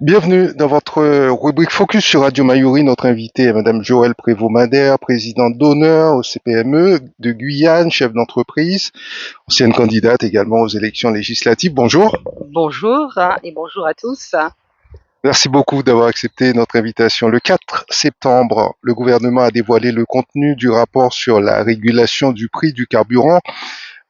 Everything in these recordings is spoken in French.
Bienvenue dans votre rubrique Focus sur Radio Mayuri. Notre invitée est Madame Joëlle Prévost-Madère, présidente d'honneur au CPME de Guyane, chef d'entreprise, ancienne candidate également aux élections législatives. Bonjour. Bonjour et bonjour à tous. Merci beaucoup d'avoir accepté notre invitation. Le 4 septembre, le gouvernement a dévoilé le contenu du rapport sur la régulation du prix du carburant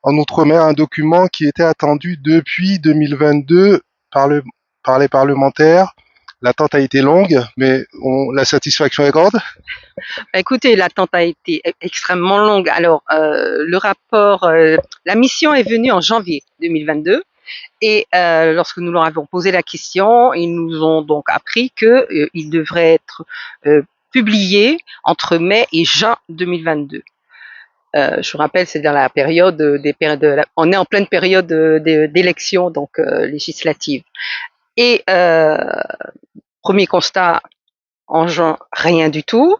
en Outre-mer, un document qui était attendu depuis 2022 par, le, par les parlementaires. L'attente a été longue, mais la satisfaction est grande. Écoutez, l'attente a été extrêmement longue. Alors, le rapport, la mission est venue en janvier 2022 et lorsque nous leur avons posé la question, ils nous ont donc appris qu'il devrait être publié entre mai et juin 2022. Je vous rappelle, c'est dans la période on est en pleine période d'élections donc législatives. Et premier constat, en juin, rien du tout.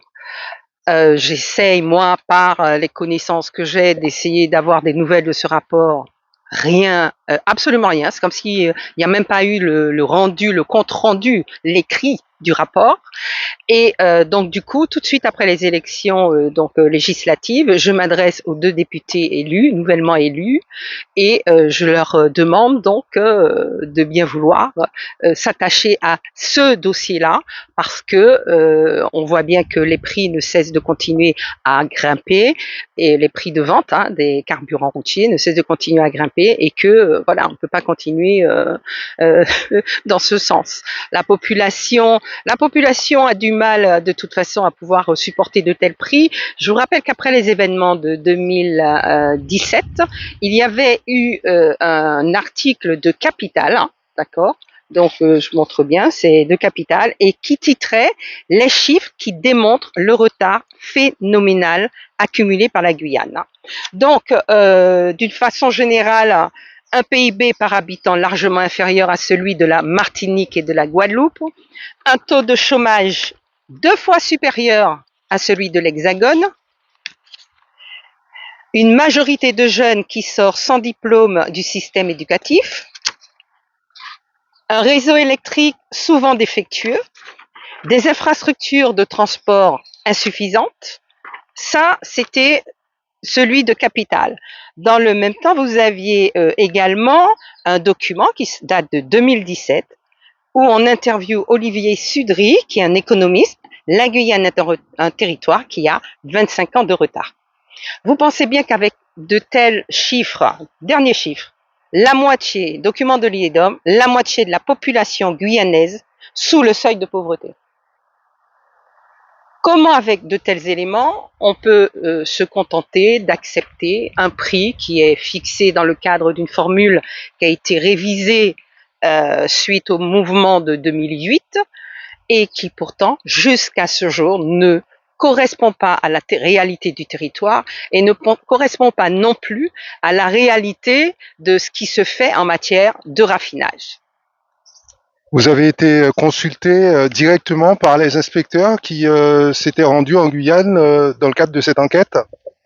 J'essaye, moi, par les connaissances que j'ai, d'essayer d'avoir des nouvelles de ce rapport. Rien, absolument rien. C'est comme s'il n'y a même pas eu le rendu, le compte rendu, l'écrit du rapport. Et donc du coup, tout de suite après les élections législatives, je m'adresse aux deux députés élus, nouvellement élus, et je leur demande donc de bien vouloir s'attacher à ce dossier-là parce que on voit bien que les prix ne cessent de continuer à grimper et les prix de vente des carburants routiers ne cessent de continuer à grimper et que voilà, on ne peut pas continuer euh, dans ce sens. La population a du mal de toute façon à pouvoir supporter de tels prix. Je vous rappelle qu'après les événements de 2017, il y avait eu un article de Capital, d'accord, donc je montre bien, c'est de Capital, et qui titrait les chiffres qui démontrent le retard phénoménal accumulé par la Guyane. Donc, d'une façon générale, un PIB par habitant largement inférieur à celui de la Martinique et de la Guadeloupe, un taux de chômage 2 fois supérieur à celui de l'Hexagone, une majorité de jeunes qui sortent sans diplôme du système éducatif, un réseau électrique souvent défectueux, des infrastructures de transport insuffisantes. Ça, c'était celui de Capital. Dans le même temps, vous aviez également un document qui date de 2017 où on interviewe Olivier Sudry, qui est un économiste. La Guyane est un territoire qui a 25 ans de retard. Vous pensez bien qu'avec de tels chiffres, derniers chiffres, la moitié, document de l'IEDOM, la moitié de la population guyanaise sous le seuil de pauvreté. Comment, avec de tels éléments, on peut se contenter d'accepter un prix qui est fixé dans le cadre d'une formule qui a été révisée suite au mouvement de 2008 et qui pourtant, jusqu'à ce jour, ne correspond pas à la réalité du territoire et ne correspond pas non plus à la réalité de ce qui se fait en matière de raffinage. Vous avez été consulté directement par les inspecteurs qui s'étaient rendus en Guyane dans le cadre de cette enquête.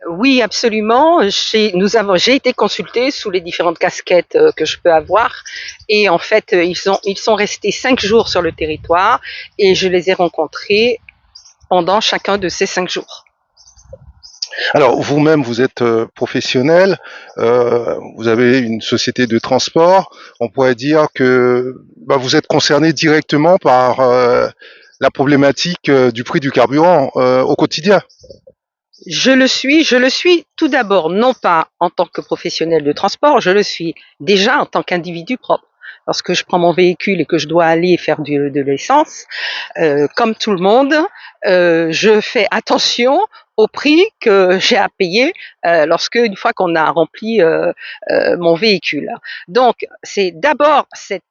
Oui, absolument. J'ai été consultée sous les différentes casquettes que je peux avoir, et en fait, ils sont restés 5 jours sur le territoire, et je les ai rencontrés pendant chacun de ces 5 jours. Alors vous-même, vous êtes professionnel, vous avez une société de transport. On pourrait dire que vous êtes concerné directement par la problématique du prix du carburant au quotidien. Je le suis tout d'abord, non pas en tant que professionnel de transport, je le suis déjà en tant qu'individu propre. Lorsque je prends mon véhicule et que je dois aller faire de l'essence, comme tout le monde, je fais attention au prix que j'ai à payer une fois qu'on a rempli mon véhicule. Donc, c'est d'abord cette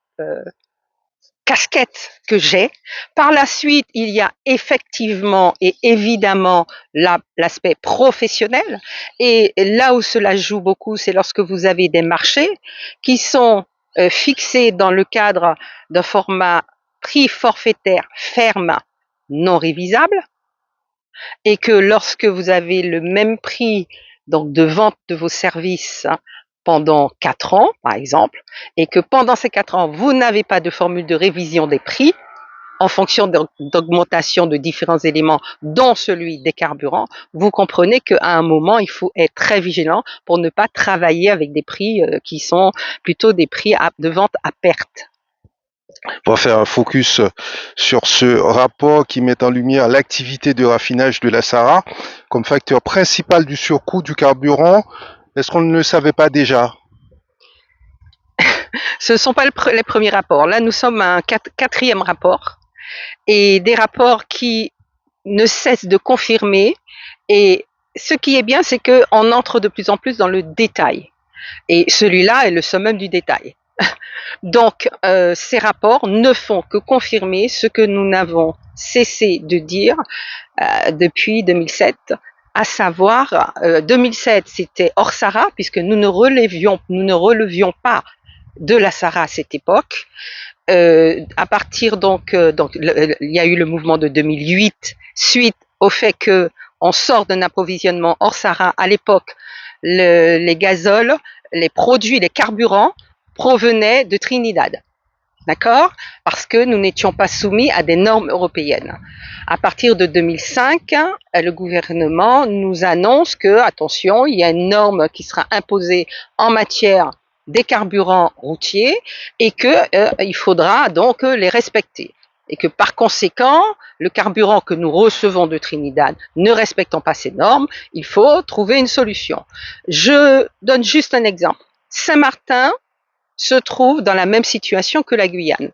casquette que j'ai. Par la suite, il y a effectivement et évidemment l'aspect professionnel. Et là où cela joue beaucoup, c'est lorsque vous avez des marchés qui sont fixés dans le cadre d'un format prix forfaitaire ferme non révisable et que lorsque vous avez le même prix donc de vente de vos services pendant 4 ans, par exemple, et que pendant ces 4 ans, vous n'avez pas de formule de révision des prix en fonction d'augmentation de différents éléments, dont celui des carburants, vous comprenez qu'à un moment, il faut être très vigilant pour ne pas travailler avec des prix qui sont plutôt des prix de vente à perte. On va faire un focus sur ce rapport qui met en lumière l'activité de raffinage de la Sahara comme facteur principal du surcoût du carburant. Est-ce qu'on ne le savait pas déjà? Ce ne sont pas les premiers rapports. Là, nous sommes à un quatrième rapport, et des rapports qui ne cessent de confirmer. Et ce qui est bien, c'est qu'on entre de plus en plus dans le détail. Et celui-là est le summum du détail. Donc, ces rapports ne font que confirmer ce que nous n'avons cessé de dire depuis 2007, à savoir 2007, c'était hors Sahara, puisque nous ne relevions pas de la Sahara à cette époque. À partir il y a eu le mouvement de 2008, suite au fait que on sort d'un approvisionnement hors Sahara. À l'époque, les gazoles, les produits, les carburants provenaient de Trinidad. D'accord? Parce que nous n'étions pas soumis à des normes européennes. À partir de 2005, le gouvernement nous annonce que, attention, il y a une norme qui sera imposée en matière des carburants routiers et qu'il faudra donc les respecter. Et que par conséquent, le carburant que nous recevons de Trinidad ne respectant pas ces normes, il faut trouver une solution. Je donne juste un exemple. Saint-Martin se trouve dans la même situation que la Guyane.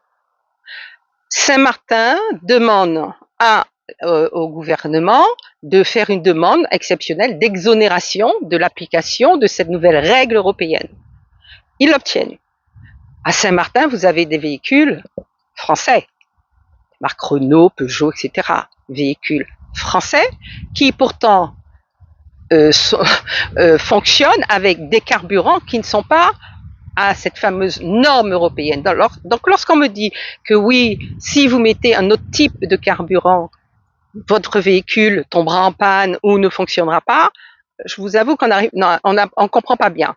Saint-Martin demande au gouvernement de faire une demande exceptionnelle d'exonération de l'application de cette nouvelle règle européenne. Ils l'obtiennent. À Saint-Martin, vous avez des véhicules français, marque Renault, Peugeot, etc. Véhicules français qui pourtant fonctionnent avec des carburants qui ne sont pas à cette fameuse norme européenne. Donc lorsqu'on me dit que oui, si vous mettez un autre type de carburant, votre véhicule tombera en panne ou ne fonctionnera pas, je vous avoue on comprend pas bien.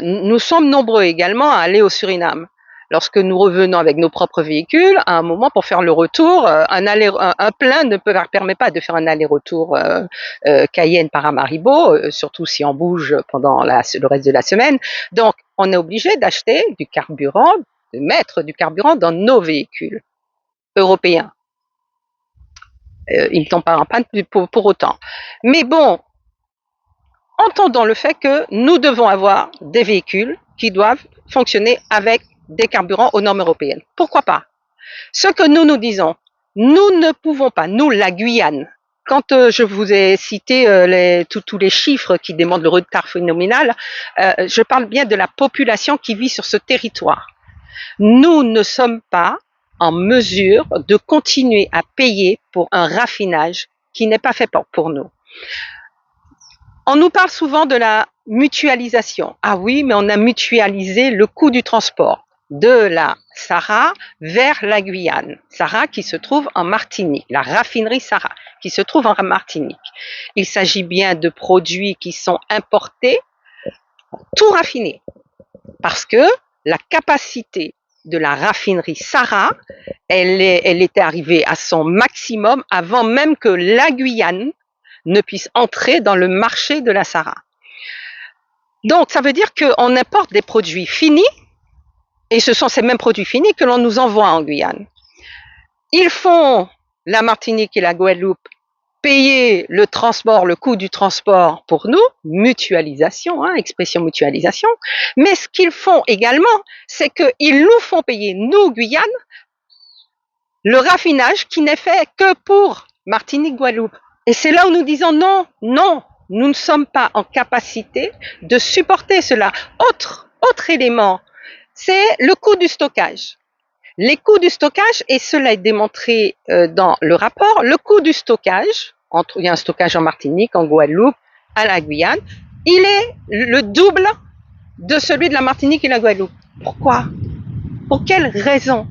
Nous sommes nombreux également à aller au Suriname. Lorsque nous revenons avec nos propres véhicules, à un moment pour faire le retour, un plein ne permet pas de faire un aller-retour Cayenne-Paramaribo, surtout si on bouge pendant le reste de la semaine. Donc, on est obligé d'acheter du carburant, de mettre du carburant dans nos véhicules européens. Ils ne tombent pas en panne pour autant. Mais bon, entendons le fait que nous devons avoir des véhicules qui doivent fonctionner avec des carburants aux normes européennes. Pourquoi pas? Ce que nous disons, nous ne pouvons pas, nous, la Guyane, quand je vous ai cité tous les chiffres qui démontrent le retard phénoménal, je parle bien de la population qui vit sur ce territoire. Nous ne sommes pas en mesure de continuer à payer pour un raffinage qui n'est pas fait pour nous. On nous parle souvent de la mutualisation. Ah oui, mais on a mutualisé le coût du transport de la Sahara vers la Guyane. Sahara qui se trouve en Martinique, la raffinerie Sahara qui se trouve en Martinique. Il s'agit bien de produits qui sont importés, tout raffinés, parce que la capacité de la raffinerie Sahara, elle était arrivée à son maximum avant même que la Guyane ne puisse entrer dans le marché de la Sahara. Donc, ça veut dire qu'on importe des produits finis, et ce sont ces mêmes produits finis que l'on nous envoie en Guyane. Ils font, la Martinique et la Guadeloupe, payer le transport, le coût du transport pour nous, mutualisation, expression mutualisation, mais ce qu'ils font également, c'est qu'ils nous font payer, nous, Guyane, le raffinage qui n'est fait que pour Martinique, Guadeloupe. Et c'est là où nous disons non, nous ne sommes pas en capacité de supporter cela. Autre élément, c'est le coût du stockage. Les coûts du stockage, et cela est démontré dans le rapport, le coût du stockage, il y a un stockage en Martinique, en Guadeloupe, à la Guyane, il est le double de celui de la Martinique et la Guadeloupe. Pourquoi? Pour quelles raisons?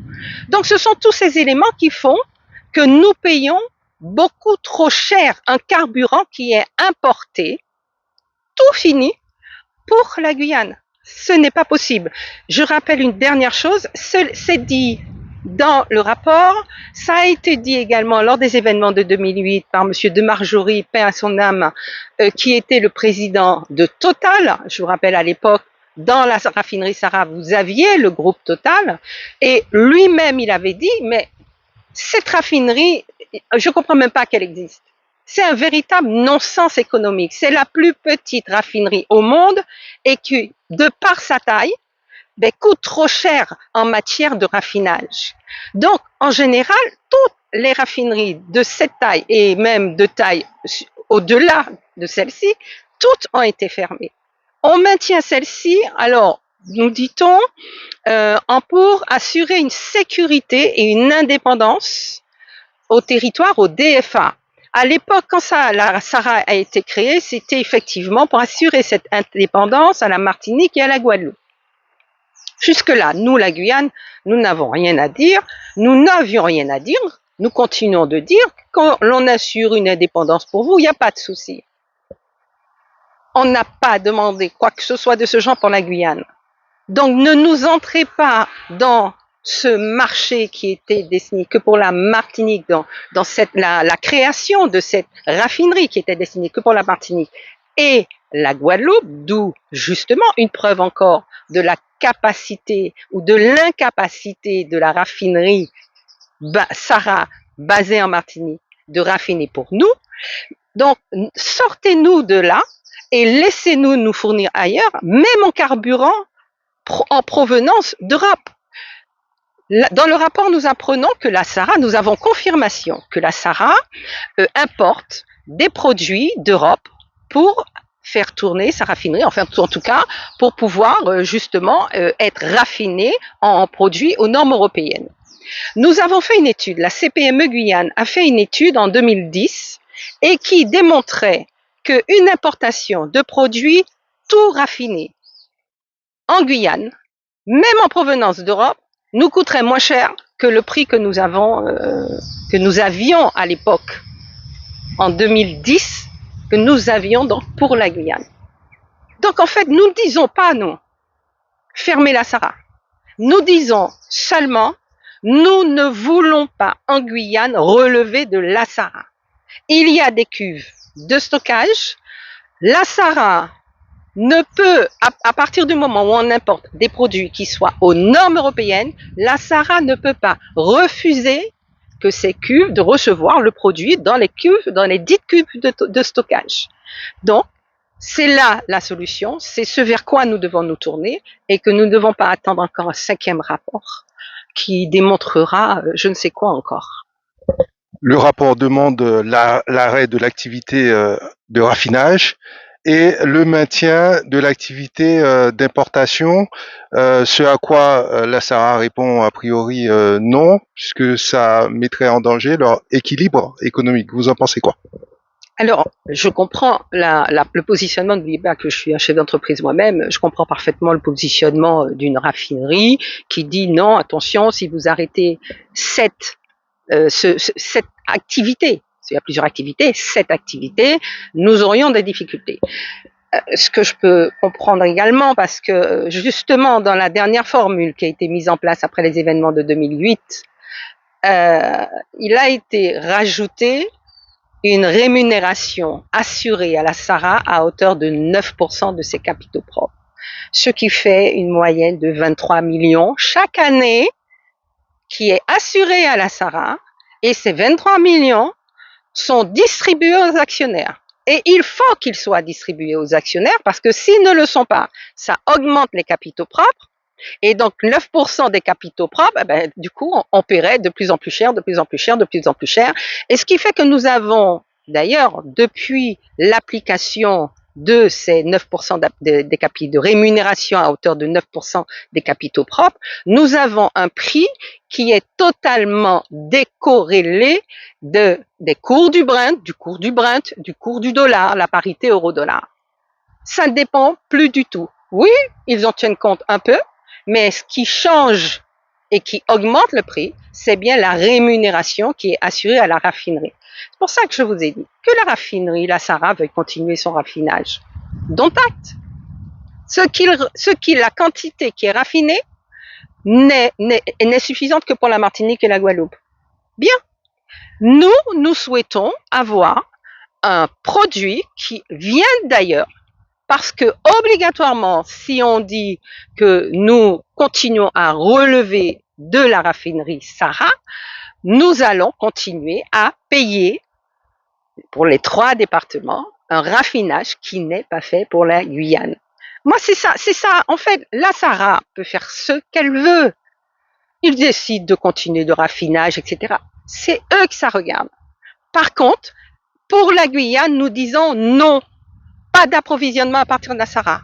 Donc ce sont tous ces éléments qui font que nous payons beaucoup trop cher un carburant qui est importé, tout fini, pour la Guyane. Ce n'est pas possible. Je rappelle une dernière chose, c'est dit dans le rapport, ça a été dit également lors des événements de 2008 par monsieur de Margerie, paix à son âme, qui était le président de Total. Je vous rappelle à l'époque, dans la raffinerie Sarah, vous aviez le groupe Total, et lui-même il avait dit, mais cette raffinerie, je ne comprends même pas qu'elle existe. C'est un véritable non-sens économique. C'est la plus petite raffinerie au monde et qui, de par sa taille, coûte trop cher en matière de raffinage. Donc, en général, toutes les raffineries de cette taille et même de taille au-delà de celle-ci, toutes ont été fermées. On maintient celle-ci, alors, nous dit-on, pour assurer une sécurité et une indépendance au territoire, au DFA. À l'époque, quand la Sarah a été créée, c'était effectivement pour assurer cette indépendance à la Martinique et à la Guadeloupe. Jusque-là, nous, la Guyane, nous n'avons rien à dire, nous n'avions rien à dire, nous continuons de dire que quand l'on assure une indépendance pour vous, il n'y a pas de souci. On n'a pas demandé quoi que ce soit de ce genre pour la Guyane. Donc ne nous entrez pas dans ce marché qui était destiné que pour la Martinique, dans la création de cette raffinerie qui était destinée que pour la Martinique et la Guadeloupe, d'où justement une preuve encore de la capacité ou de l'incapacité de la raffinerie Sarah basée en Martinique de raffiner pour nous. Donc sortez-nous de là et laissez-nous nous fournir ailleurs, même en carburant en provenance d'Europe. Dans le rapport, nous apprenons que la Sarah, nous avons confirmation que la Sarah importe des produits d'Europe pour faire tourner sa raffinerie, enfin en tout cas pour pouvoir justement être raffinée en produits aux normes européennes. Nous avons fait une étude, la CPME Guyane a fait une étude en 2010 et qui démontrait qu'une importation de produits tout raffinés en Guyane, même en provenance d'Europe, nous coûterait moins cher que le prix que nous avions à l'époque, en 2010, que nous avions donc pour la Guyane. Donc en fait, nous ne disons pas, nous, fermer la Sarah. Nous disons seulement, nous ne voulons pas en Guyane relever de la Sarah. Il y a des cuves de stockage. La Sarah ne peut, à partir du moment où on importe des produits qui soient aux normes européennes, la Sarah ne peut pas refuser que ces cuves de recevoir le produit dans les dites cuves de stockage. Donc, c'est là la solution, c'est ce vers quoi nous devons nous tourner et que nous ne devons pas attendre encore un 5e rapport qui démontrera je ne sais quoi encore. Le rapport demande l'arrêt de l'activité de raffinage et le maintien de l'activité d'importation, ce à quoi la Sarah répond a priori non, puisque ça mettrait en danger leur équilibre économique. Vous en pensez quoi? Alors, je comprends le positionnement, n'oubliez pas que je suis un chef d'entreprise moi-même, je comprends parfaitement le positionnement d'une raffinerie qui dit non, attention, si vous arrêtez cette activité, il y a plusieurs activités, cette activité, nous aurions des difficultés. Ce que je peux comprendre également, parce que justement dans la dernière formule qui a été mise en place après les événements de 2008, il a été rajouté une rémunération assurée à la Sarah à hauteur de 9% de ses capitaux propres, ce qui fait une moyenne de 23 millions chaque année qui est assurée à la Sarah, et ces 23 millions sont distribués aux actionnaires. Et il faut qu'ils soient distribués aux actionnaires parce que s'ils ne le sont pas, ça augmente les capitaux propres. Et donc 9% des capitaux propres, du coup, on paierait de plus en plus cher, de plus en plus cher, de plus en plus cher. Et ce qui fait que nous avons, d'ailleurs, depuis l'application de ces 9% des capitaux, de rémunération à hauteur de 9% des capitaux propres, nous avons un prix qui est totalement décorrélé des cours du Brent, du cours du dollar, la parité euro-dollar. Ça ne dépend plus du tout. Oui, ils en tiennent compte un peu, mais ce qui change et qui augmente le prix, c'est bien la rémunération qui est assurée à la raffinerie. C'est pour ça que je vous ai dit que la raffinerie, la Sarah, veuille continuer son raffinage. Dont acte. La quantité qui est raffinée n'est suffisante que pour la Martinique et la Guadeloupe. Bien. Nous souhaitons avoir un produit qui vient d'ailleurs, parce que obligatoirement, si on dit que nous continuons à relever de la raffinerie Sarah, nous allons continuer à payer pour les 3 départements un raffinage qui n'est pas fait pour la Guyane. Moi, c'est ça. En fait, la Sarah peut faire ce qu'elle veut. Ils décident de continuer de raffinage, etc. C'est eux que ça regarde. Par contre, pour la Guyane, nous disons non, pas d'approvisionnement à partir de la Sarah.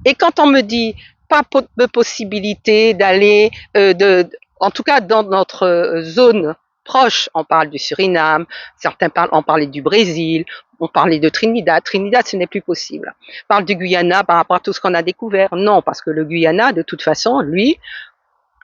Et quand on me dit pas de possibilité d'aller, en tout cas dans notre zone proche, on parle du Suriname, certains ont parlé du Brésil, on parlait de Trinidad. Trinidad, ce n'est plus possible. On parle du Guyana par rapport à tout ce qu'on a découvert. Non, parce que le Guyana, de toute façon, lui,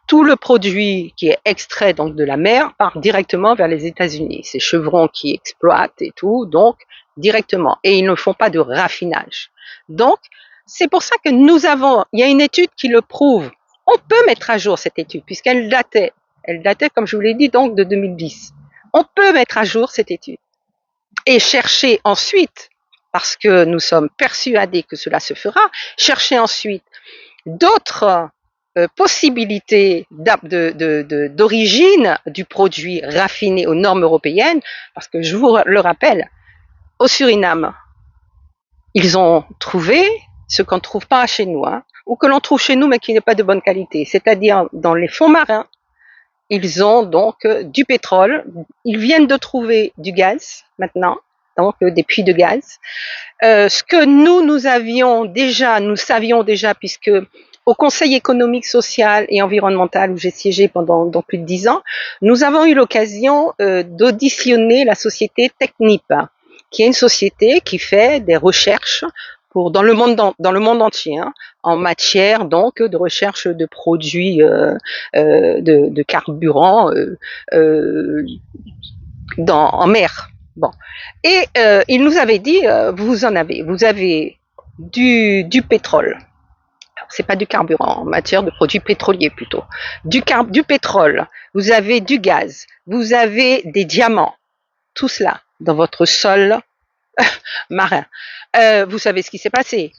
tout le produit qui est extrait donc de la mer part directement vers les États-Unis. C'est Chevron qui exploite et tout, donc directement. Et ils ne font pas de raffinage. Donc, c'est pour ça que il y a une étude qui le prouve. On peut mettre à jour cette étude puisqu'elle datait. Elle datait, comme je vous l'ai dit, donc de 2010. On peut mettre à jour cette étude et chercher ensuite, parce que nous sommes persuadés que cela se fera, chercher ensuite d'autres possibilités d'origine du produit raffiné aux normes européennes, parce que je vous le rappelle, au Suriname, ils ont trouvé ce qu'on ne trouve pas chez nous, ou que l'on trouve chez nous mais qui n'est pas de bonne qualité, c'est-à-dire dans les fonds marins, ils ont donc du pétrole, ils viennent de trouver du gaz maintenant, donc des puits de gaz. Ce que nous savions déjà, puisque au Conseil économique, social et environnemental où j'ai siégé pendant plus de 10 ans, nous avons eu l'occasion d'auditionner la société Technip, qui est une société qui fait des recherches dans le monde entier, en matière donc de recherche de produits de carburant en mer. Bon, et il nous avait dit vous avez du pétrole. C'est pas du carburant, en matière de produits pétroliers plutôt. Du pétrole, vous avez du gaz, vous avez des diamants, tout cela dans votre sol marin. Vous savez ce qui s'est passé.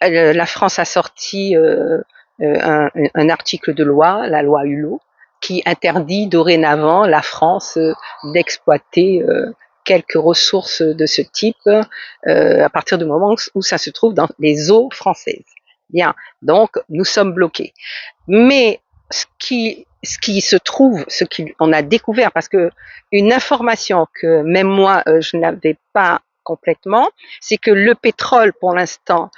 La France a sorti un article de loi, la loi Hulot, qui interdit dorénavant la France d'exploiter quelques ressources de ce type à partir du moment où ça se trouve dans les eaux françaises. Bien, donc nous sommes bloqués. Mais ce qu'on a découvert, parce que une information que même moi je n'avais pas complètement, c'est que le pétrole pour l'instant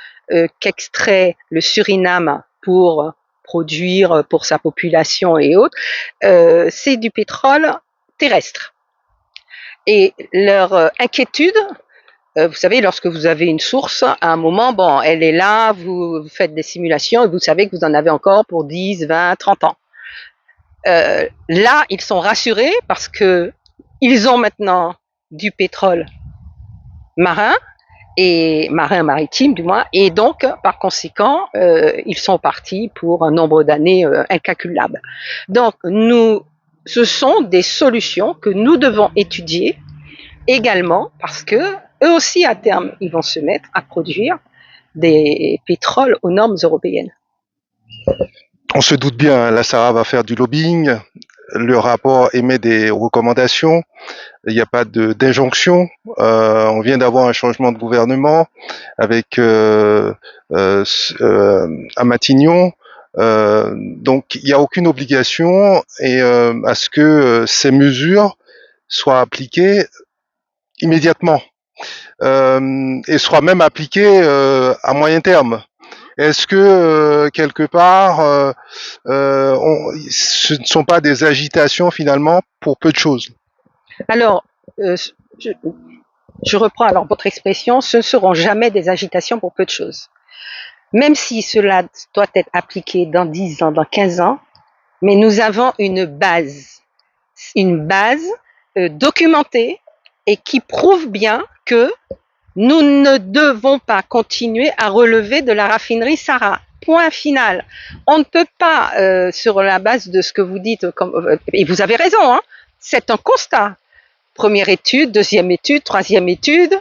qu'extrait le Suriname pour produire pour sa population et autres, c'est du pétrole terrestre. Et leur inquiétude, vous savez, lorsque vous avez une source, à un moment, bon, elle est là, vous faites des simulations et vous savez que vous en avez encore pour 10, 20, 30 ans. Là, ils sont rassurés parce que ils ont maintenant du pétrole marin maritime du moins, et donc par conséquent, ils sont partis pour un nombre d'années incalculable. Donc ce sont des solutions que nous devons étudier également parce que eux aussi à terme ils vont se mettre à produire des pétroles aux normes européennes. On se doute bien, la Sarah va faire du lobbying, le rapport émet des recommandations, il n'y a pas d'injonction, on vient d'avoir un changement de gouvernement avec à Matignon, donc il n'y a aucune obligation à ce que ces mesures soient appliquées immédiatement et soient même appliquées à moyen terme. Est-ce que quelque part, ce ne sont pas des agitations finalement pour peu de choses? Alors, je reprends alors votre expression, ce ne seront jamais des agitations pour peu de choses. Même si cela doit être appliqué dans 10 ans, dans 15 ans, mais nous avons une base documentée et qui prouve bien que Nous ne devons pas continuer à relever de la raffinerie Sarah. Point final. On ne peut pas, sur la base de ce que vous dites, et vous avez raison, hein, c'est un constat. Première étude, deuxième étude, troisième étude.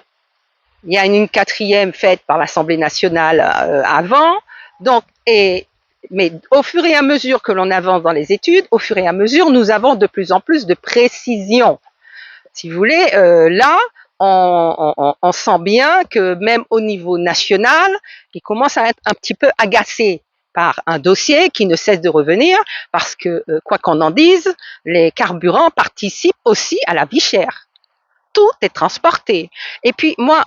Il y a une quatrième faite par l'Assemblée nationale avant. Donc, mais au fur et à mesure que l'on avance dans les études, au fur et à mesure, nous avons de plus en plus de précision. Si vous voulez, là, on sent bien que même au niveau national, il commence à être un petit peu agacé par un dossier qui ne cesse de revenir parce que, quoi qu'on en dise, les carburants participent aussi à la vie chère. Tout est transporté. Et puis moi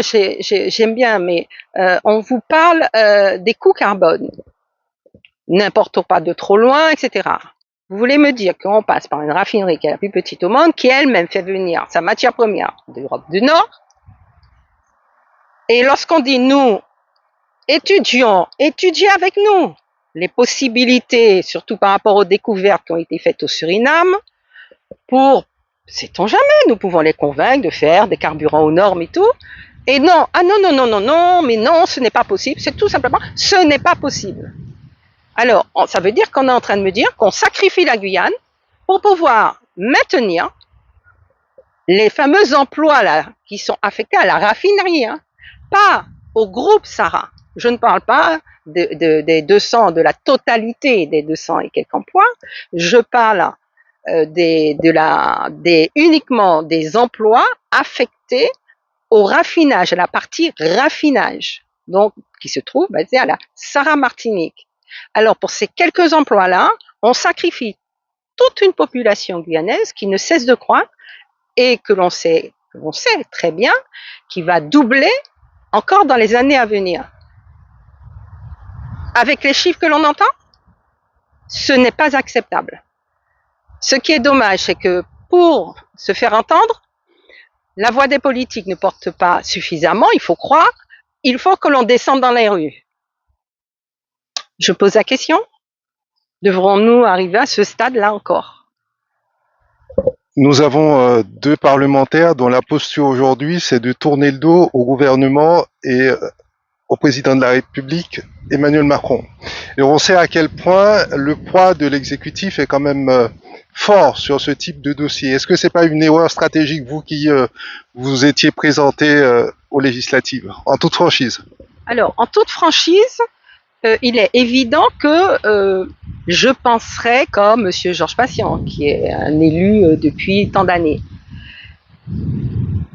j'aime bien, mais on vous parle des coûts carbone. N'importe pas de trop loin, etc. Vous voulez me dire qu'on passe par une raffinerie qui est la plus petite au monde, qui elle-même fait venir sa matière première d'Europe du Nord. Et lorsqu'on dit nous, étudiez avec nous les possibilités, surtout par rapport aux découvertes qui ont été faites au Suriname, pour, sait-on jamais, nous pouvons les convaincre de faire des carburants aux normes et tout. Et non, ah non, non, non, non, non, mais non, ce n'est pas possible, c'est tout simplement, ce n'est pas possible. Alors, ça veut dire qu'on est en train de me dire qu'on sacrifie la Guyane pour pouvoir maintenir les fameux emplois là qui sont affectés à la raffinerie, hein, pas au groupe Sarah. Je ne parle pas des 200, de la totalité des 200 et quelques emplois. Je parle uniquement des emplois affectés au raffinage, à la partie raffinage, donc qui se trouve basée à la Sarah Martinique. Alors pour ces quelques emplois-là, on sacrifie toute une population guyanaise qui ne cesse de croître et que l'on sait très bien qui va doubler encore dans les années à venir. Avec les chiffres que l'on entend, ce n'est pas acceptable. Ce qui est dommage, c'est que pour se faire entendre, la voix des politiques ne porte pas suffisamment, il faut croire, il faut que l'on descende dans les rues. Je pose la question, devrons-nous arriver à ce stade-là encore? Nous avons deux parlementaires dont la posture aujourd'hui, c'est de tourner le dos au gouvernement et au président de la République, Emmanuel Macron. Et on sait à quel point le poids de l'exécutif est quand même fort sur ce type de dossier. Est-ce que c'est pas une erreur stratégique, vous qui vous étiez présenté aux législatives, en toute franchise? Alors, en toute franchise, il est évident que je penserais comme Monsieur Georges Patient, qui est un élu depuis tant d'années.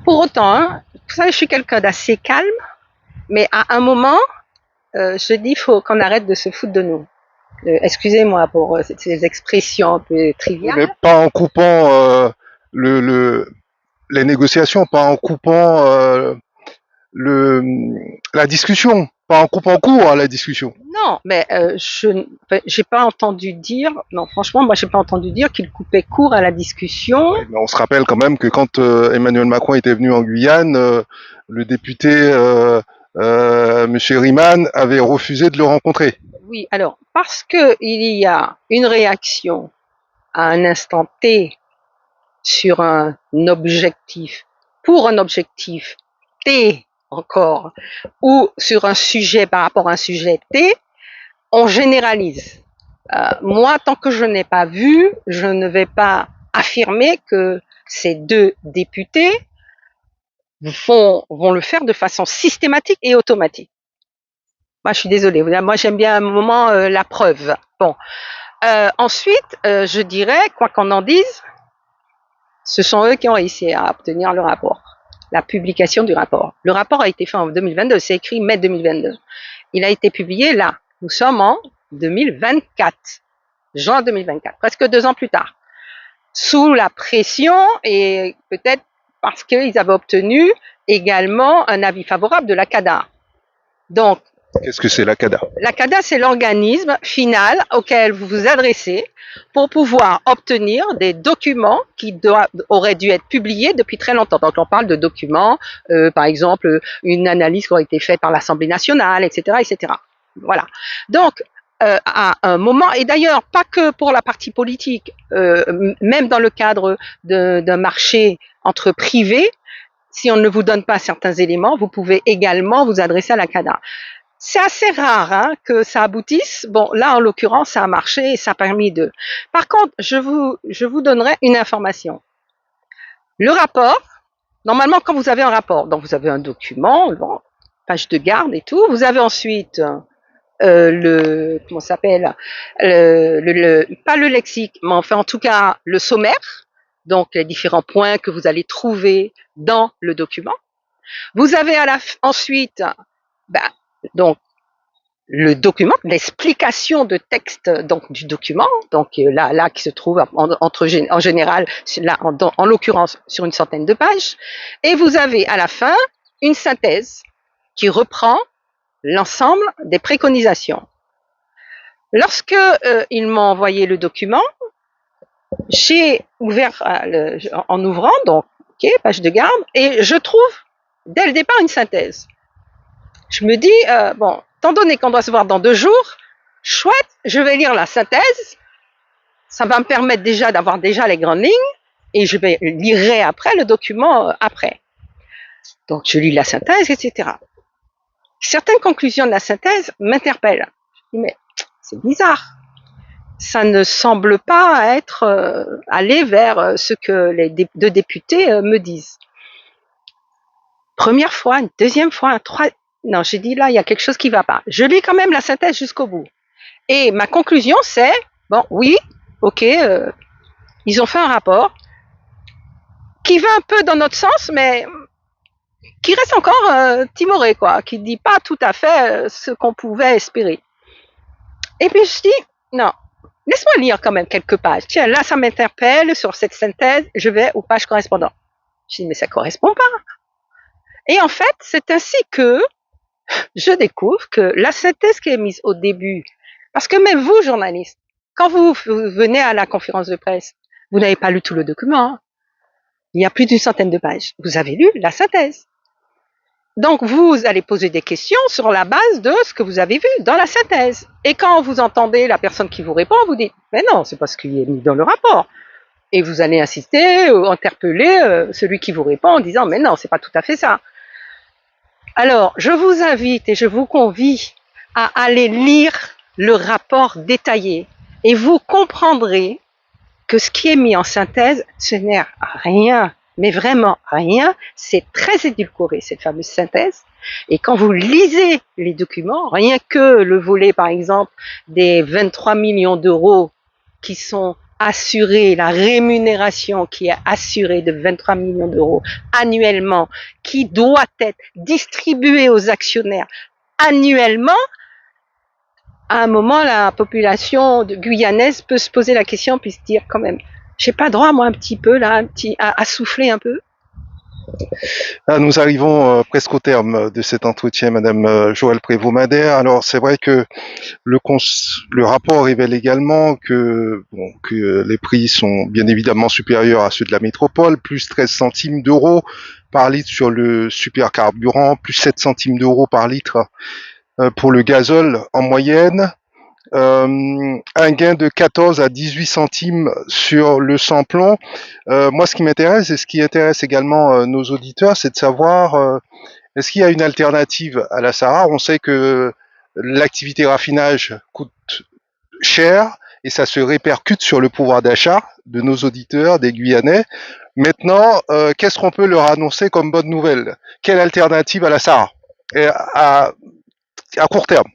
Pour autant, hein, vous savez, je suis quelqu'un d'assez calme, mais à un moment, je dis, il faut qu'on arrête de se foutre de nous. Excusez-moi pour ces expressions un peu triviales. Mais pas en coupant les négociations, pas en coupant la discussion, pas en coupant court à la discussion. Non, mais j'ai pas entendu dire. Non, franchement, moi, j'ai pas entendu dire qu'il coupait court à la discussion. Oui, mais on se rappelle quand même que quand Emmanuel Macron était venu en Guyane, le député Monsieur Riemann avait refusé de le rencontrer. Oui, alors parce que il y a une réaction à un instant T sur un objectif, pour un objectif T encore, ou sur un sujet par rapport à un sujet T, on généralise. Moi, tant que je n'ai pas vu, je ne vais pas affirmer que ces deux députés vont le faire de façon systématique et automatique. Moi, je suis désolée. Moi, j'aime bien à un moment la preuve. Bon. Ensuite, je dirais, quoi qu'on en dise, ce sont eux qui ont réussi à obtenir le rapport, la publication du rapport. Le rapport a été fait en 2022, c'est écrit mai 2022. Il a été publié là. Nous sommes en 2024, juin 2024, presque 2 ans plus tard. Sous la pression et peut-être parce qu'ils avaient obtenu également un avis favorable de la CADA. Donc, qu'est-ce que c'est la CADA? La CADA, c'est l'organisme final auquel vous vous adressez pour pouvoir obtenir des documents qui auraient dû être publiés depuis très longtemps. Donc, on parle de documents, par exemple, une analyse qui aurait été faite par l'Assemblée nationale, etc., etc. Voilà. Donc, à un moment, et d'ailleurs, pas que pour la partie politique, même dans le cadre d'un marché entre privés, Si on ne vous donne pas certains éléments, vous pouvez également vous adresser à la CADA. C'est assez rare que ça aboutisse. Bon, là, en l'occurrence, ça a marché et ça a permis de... Par contre, je vous donnerai une information. Le rapport, normalement, quand vous avez un rapport, donc vous avez un document, bon, page de garde et tout, vous avez ensuite comment ça s'appelle, pas le lexique, mais enfin en tout cas le sommaire, donc les différents points que vous allez trouver dans le document. Vous avez ensuite donc le document, l'explication de texte donc du document, donc là qui se trouve en général, là en l'occurrence sur une centaine de pages, et vous avez à la fin une synthèse qui reprend l'ensemble des préconisations. Lorsque ils m'ont envoyé le document, j'ai ouvert en ouvrant, donc page de garde, et je trouve dès le départ une synthèse. Je me dis, bon, étant donné qu'on doit se voir dans 2 jours, chouette, je vais lire la synthèse, ça va me permettre déjà d'avoir déjà les grandes lignes, et je lirai après le document après. Donc je lis la synthèse, etc. Certaines conclusions de la synthèse m'interpellent. Je dis, mais c'est bizarre. Ça ne semble pas être aller vers ce que les 2 députés me disent. Première fois, une deuxième fois, non, j'ai dit là, il y a quelque chose qui ne va pas. Je lis quand même la synthèse jusqu'au bout. Et ma conclusion, c'est, bon, oui, ok, ils ont fait un rapport qui va un peu dans notre sens, mais qui reste encore timoré, quoi, qui ne dit pas tout à fait ce qu'on pouvait espérer. Et puis je dis, non, laisse-moi lire quand même quelques pages. Tiens, là, ça m'interpelle sur cette synthèse, je vais aux pages correspondantes. Je dis, mais ça ne correspond pas. Et en fait, c'est ainsi que je découvre que la synthèse qui est mise au début, parce que même vous, journalistes, quand vous venez à la conférence de presse, vous n'avez pas lu tout le document. Hein. Il y a plus d'une centaine de pages. Vous avez lu la synthèse. Donc, vous allez poser des questions sur la base de ce que vous avez vu dans la synthèse. Et quand vous entendez la personne qui vous répond, vous dites « Mais non, c'est pas ce qui est mis dans le rapport ». Et vous allez insister ou interpeller celui qui vous répond en disant « Mais non, c'est pas tout à fait ça ». Alors, je vous invite et je vous convie à aller lire le rapport détaillé et vous comprendrez que ce qui est mis en synthèse, ce n'est rien, mais vraiment rien. C'est très édulcoré, cette fameuse synthèse. Et quand vous lisez les documents, rien que le volet, par exemple, des 23 millions d'euros qui sont assurés, la rémunération qui est assurée de 23 millions d'euros annuellement, qui doit être distribuée aux actionnaires annuellement, à un moment, la population guyanaise peut se poser la question puis se dire quand même, j'ai pas droit, moi, un petit peu, là, à souffler un peu. Là, nous arrivons presque au terme de cet entretien, Madame Joëlle Prévost-Madère. Alors, c'est vrai que le rapport révèle également que les prix sont bien évidemment supérieurs à ceux de la métropole, plus 13 centimes d'euros par litre sur le supercarburant, plus 7 centimes d'euros par litre pour le gazole en moyenne, un gain de 14 à 18 centimes sur le sans-plomb. Moi, ce qui m'intéresse et ce qui intéresse également nos auditeurs, c'est de savoir est-ce qu'il y a une alternative à la SARA. On sait que l'activité raffinage coûte cher et ça se répercute sur le pouvoir d'achat de nos auditeurs, des Guyanais. Maintenant, qu'est-ce qu'on peut leur annoncer comme bonne nouvelle? Quelle alternative à la SARA à court terme?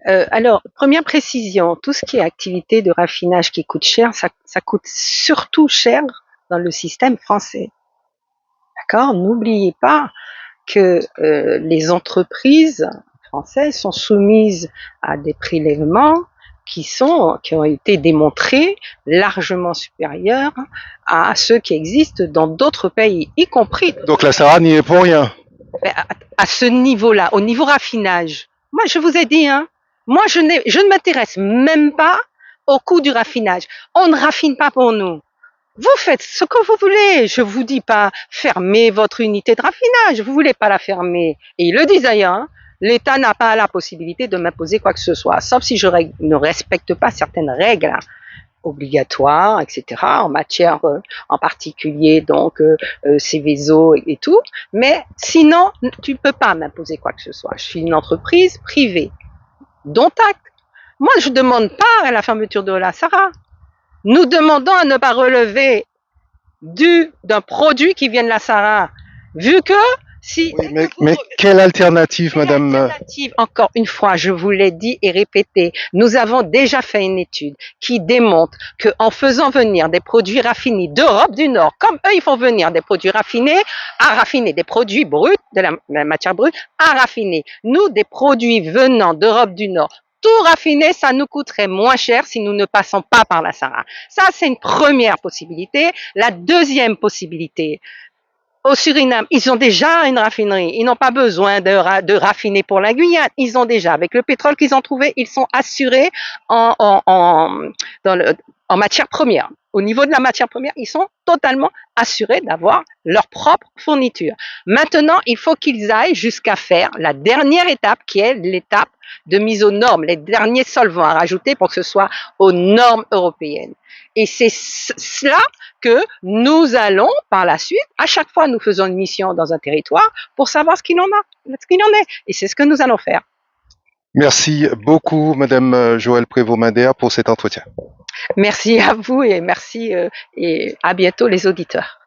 Alors, première précision, tout ce qui est activité de raffinage qui coûte cher, ça coûte surtout cher dans le système français. D'accord? N'oubliez pas que les entreprises françaises sont soumises à des prélèvements qui ont été démontrés largement supérieurs à ceux qui existent dans d'autres pays, y compris. Donc la SARA n'y est pour rien. À ce niveau-là, au niveau raffinage, moi je vous ai dit, hein, moi je ne m'intéresse même pas au coût du raffinage. On ne raffine pas pour nous. Vous faites ce que vous voulez. Je vous dis pas fermez votre unité de raffinage. Vous voulez pas la fermer. Et ils le disent d'ailleurs. Hein, l'État n'a pas la possibilité de m'imposer quoi que ce soit, sauf si je ne respecte pas certaines règles. obligatoires, etc., en matière, en particulier, donc, Céveso et tout. Mais sinon, tu ne peux pas m'imposer quoi que ce soit. Je suis une entreprise privée. Dont acte. Moi, je ne demande pas à la fermeture de la Sarah. Nous demandons à ne pas relever d'un produit qui vient de la Sarah. Vu que si... Oui, mais quelle alternative, madame? Alternative, encore une fois, je vous l'ai dit et répété, nous avons déjà fait une étude qui démontre qu'en faisant venir des produits raffinés d'Europe du Nord, comme eux, ils font venir des produits raffinés à raffiner, des produits bruts, de la matière brute à raffiner. Nous, des produits venant d'Europe du Nord, tout raffiné, ça nous coûterait moins cher si nous ne passons pas par la Sarah. Ça, c'est une première possibilité. La deuxième possibilité, au Suriname, ils ont déjà une raffinerie. Ils n'ont pas besoin de raffiner pour la Guyane. Ils ont déjà, avec le pétrole qu'ils ont trouvé, ils sont assurés en matière première. Au niveau de la matière première, ils sont totalement assurés d'avoir leur propre fourniture. Maintenant, il faut qu'ils aillent jusqu'à faire la dernière étape, qui est l'étape de mise aux normes, les derniers solvants à rajouter pour que ce soit aux normes européennes. Et c'est cela que nous allons, par la suite, à chaque fois, nous faisons une mission dans un territoire pour savoir ce qu'il en est. Et c'est ce que nous allons faire. Merci beaucoup, madame Joëlle Prévost-Mader, pour cet entretien. Merci à vous et merci et à bientôt les auditeurs.